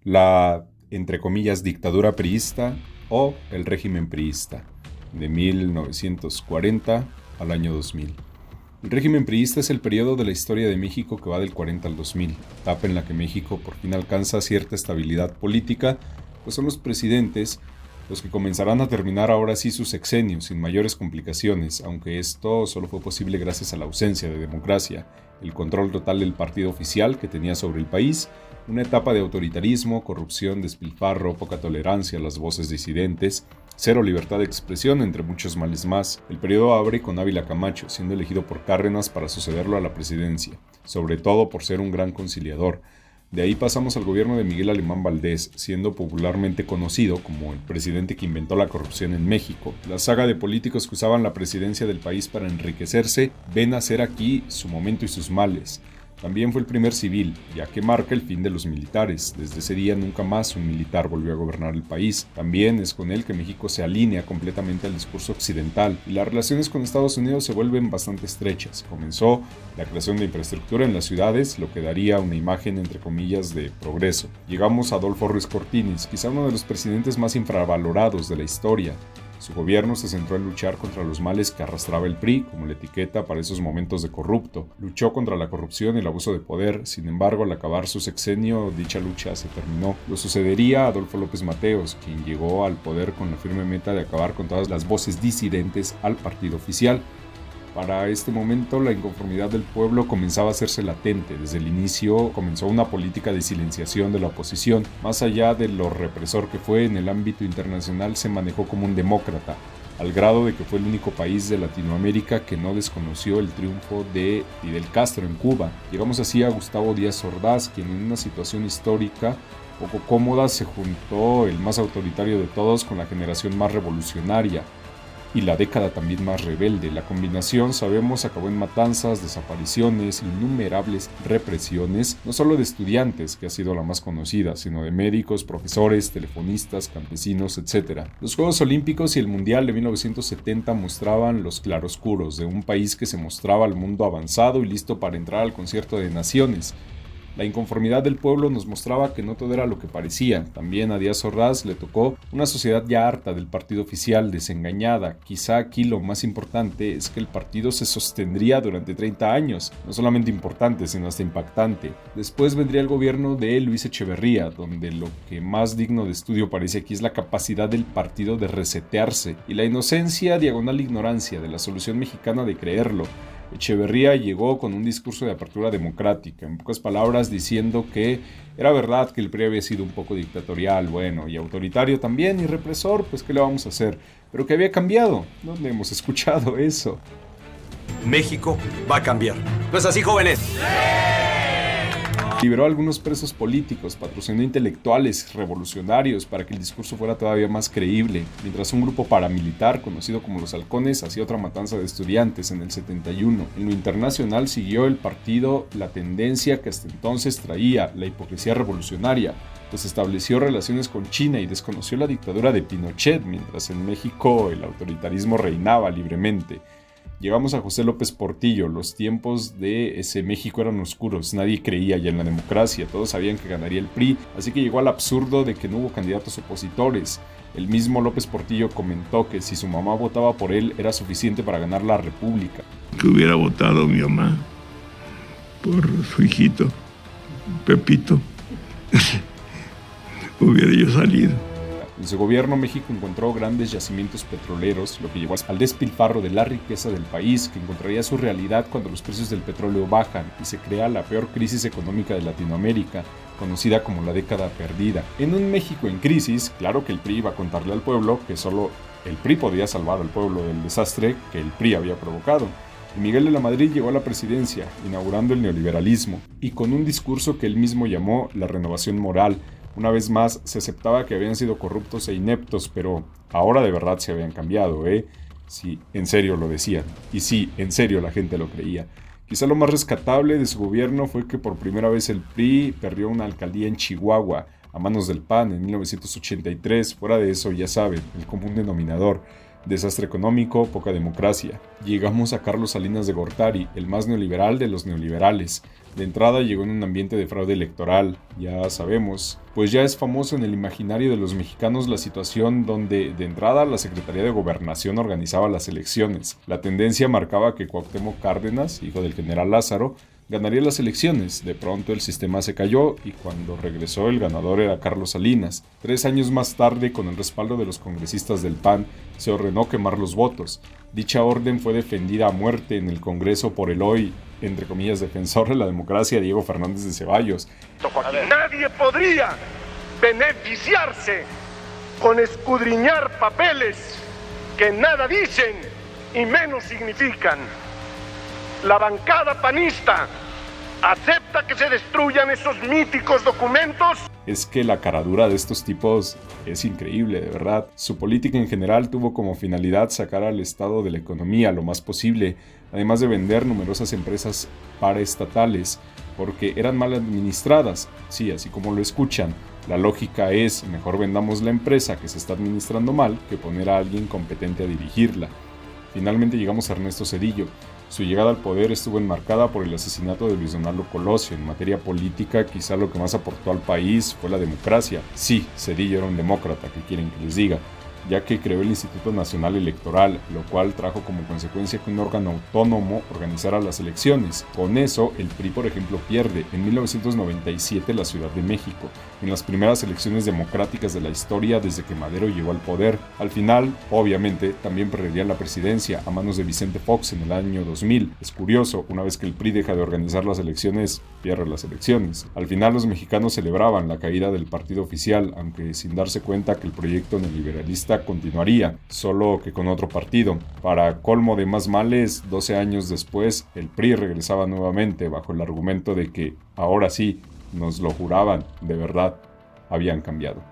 la, entre comillas, dictadura priista o el régimen priista, de 1940 al año 2000. El régimen priista es el periodo de la historia de México que va del 40 al 2000, etapa en la que México por fin alcanza cierta estabilidad política, pues son los presidentes los que comenzarán a terminar ahora sí sus sexenios sin mayores complicaciones, aunque esto solo fue posible gracias a la ausencia de democracia, el control total del partido oficial que tenía sobre el país, una etapa de autoritarismo, corrupción, despilfarro, poca tolerancia a las voces disidentes, cero libertad de expresión, entre muchos males más. El periodo abre con Ávila Camacho, siendo elegido por Cárdenas para sucederlo a la presidencia, sobre todo por ser un gran conciliador. De ahí pasamos al gobierno de Miguel Alemán Valdés, siendo popularmente conocido como el presidente que inventó la corrupción en México. La saga de políticos que usaban la presidencia del país para enriquecerse ven nacer aquí su momento y sus males. También fue el primer civil, ya que marca el fin de los militares. Desde ese día nunca más un militar volvió a gobernar el país. También es con él que México se alinea completamente al discurso occidental y las relaciones con Estados Unidos se vuelven bastante estrechas. Comenzó la creación de infraestructura en las ciudades, lo que daría una imagen entre comillas de progreso. Llegamos a Adolfo Ruiz Cortines, quizá uno de los presidentes más infravalorados de la historia. Su gobierno se centró en luchar contra los males que arrastraba el PRI, como la etiqueta para esos momentos de corrupto. Luchó contra la corrupción y el abuso de poder, sin embargo, al acabar su sexenio, dicha lucha se terminó. Lo sucedería Adolfo López Mateos, quien llegó al poder con la firme meta de acabar con todas las voces disidentes al partido oficial. Para este momento, la inconformidad del pueblo comenzaba a hacerse latente. Desde el inicio comenzó una política de silenciación de la oposición. Más allá de lo represor que fue, en el ámbito internacional se manejó como un demócrata, al grado de que fue el único país de Latinoamérica que no desconoció el triunfo de Fidel Castro en Cuba. Llegamos así a Gustavo Díaz Ordaz, quien en una situación histórica poco cómoda se juntó el más autoritario de todos con la generación más revolucionaria y la década también más rebelde. La combinación, sabemos, acabó en matanzas, desapariciones, innumerables represiones, no solo de estudiantes, que ha sido la más conocida, sino de médicos, profesores, telefonistas, campesinos, etc. Los Juegos Olímpicos y el Mundial de 1970 mostraban los claroscuros de un país que se mostraba al mundo avanzado y listo para entrar al concierto de naciones. La inconformidad del pueblo nos mostraba que no todo era lo que parecía. También a Díaz Ordaz le tocó una sociedad ya harta del partido oficial, desengañada. Quizá aquí lo más importante es que el partido se sostendría durante 30 años. No solamente importante, sino hasta impactante. Después vendría el gobierno de Luis Echeverría, donde lo que más digno de estudio parece aquí es la capacidad del partido de resetearse y la inocencia diagonal ignorancia de la solución mexicana de creerlo. Echeverría llegó con un discurso de apertura democrática, en pocas palabras diciendo que era verdad que el PRI había sido un poco dictatorial, bueno, y autoritario también, y represor, pues ¿qué le vamos a hacer? Pero que había cambiado. ¿Dónde hemos escuchado eso? México va a cambiar. ¿No es así, jóvenes? Liberó a algunos presos políticos, patrocinó intelectuales revolucionarios para que el discurso fuera todavía más creíble, mientras un grupo paramilitar conocido como los Halcones hacía otra matanza de estudiantes en el 71. En lo internacional siguió el partido la tendencia que hasta entonces traía, la hipocresía revolucionaria, pues estableció relaciones con China y desconoció la dictadura de Pinochet, mientras en México el autoritarismo reinaba libremente. Llegamos a José López Portillo. Los tiempos de ese México eran oscuros, nadie creía ya en la democracia, todos sabían que ganaría el PRI, así que llegó al absurdo de que no hubo candidatos opositores. El mismo López Portillo comentó que si su mamá votaba por él era suficiente para ganar la república. Que hubiera votado mi mamá por su hijito, Pepito, hubiera yo salido. En su gobierno, México encontró grandes yacimientos petroleros, lo que llevó al despilfarro de la riqueza del país, que encontraría su realidad cuando los precios del petróleo bajan y se crea la peor crisis económica de Latinoamérica, conocida como la década perdida. En un México en crisis, claro que el PRI iba a contarle al pueblo que solo el PRI podía salvar al pueblo del desastre que el PRI había provocado. Y Miguel de la Madrid llegó a la presidencia, inaugurando el neoliberalismo, y con un discurso que él mismo llamó la renovación moral. Una vez más, se aceptaba que habían sido corruptos e ineptos, pero ahora de verdad se habían cambiado, ¿eh? Sí, en serio lo decían. Y sí, en serio la gente lo creía. Quizá lo más rescatable de su gobierno fue que por primera vez el PRI perdió una alcaldía en Chihuahua, a manos del PAN en 1983. Fuera de eso, ya saben, el común denominador. Desastre económico, poca democracia. Llegamos a Carlos Salinas de Gortari, el más neoliberal de los neoliberales. De entrada llegó en un ambiente de fraude electoral, ya sabemos, pues ya es famoso en el imaginario de los mexicanos la situación donde, de entrada, la Secretaría de Gobernación organizaba las elecciones. La tendencia marcaba que Cuauhtémoc Cárdenas, hijo del general Lázaro, ganaría las elecciones. De pronto el sistema se cayó y cuando regresó el ganador era Carlos Salinas. 3 años más tarde, con el respaldo de los congresistas del PAN, se ordenó quemar los votos. Dicha orden fue defendida a muerte en el Congreso por el hoy, entre comillas, defensor de la democracia, Diego Fernández de Ceballos. Nadie podría beneficiarse con escudriñar papeles que nada dicen y menos significan. La bancada panista acepta que se destruyan esos míticos documentos. Es que la caradura de estos tipos es increíble, de verdad. Su política en general tuvo como finalidad sacar al estado de la economía lo más posible, además de vender numerosas empresas paraestatales, porque eran mal administradas. Sí, así como lo escuchan. La lógica es, mejor vendamos la empresa que se está administrando mal que poner a alguien competente a dirigirla. Finalmente llegamos a Ernesto Zedillo. Su llegada al poder estuvo enmarcada por el asesinato de Luis Donaldo Colosio. En materia política, quizá lo que más aportó al país fue la democracia. Sí, Zedillo era un demócrata, ¿qué quieren que les diga? Ya que creó el Instituto Nacional Electoral, lo cual trajo como consecuencia que un órgano autónomo organizara las elecciones. Con eso, el PRI, por ejemplo, pierde en 1997 la Ciudad de México, en las primeras elecciones democráticas de la historia desde que Madero llegó al poder. Al final, obviamente, también perdería la presidencia a manos de Vicente Fox en el año 2000. Es curioso, una vez que el PRI deja de organizar las elecciones, pierde las elecciones. Al final, los mexicanos celebraban la caída del partido oficial, aunque sin darse cuenta que el proyecto neoliberalista continuaría, solo que con otro partido. Para colmo de más males, 12 años después, el PRI regresaba nuevamente bajo el argumento de que, ahora sí, nos lo juraban, de verdad, habían cambiado.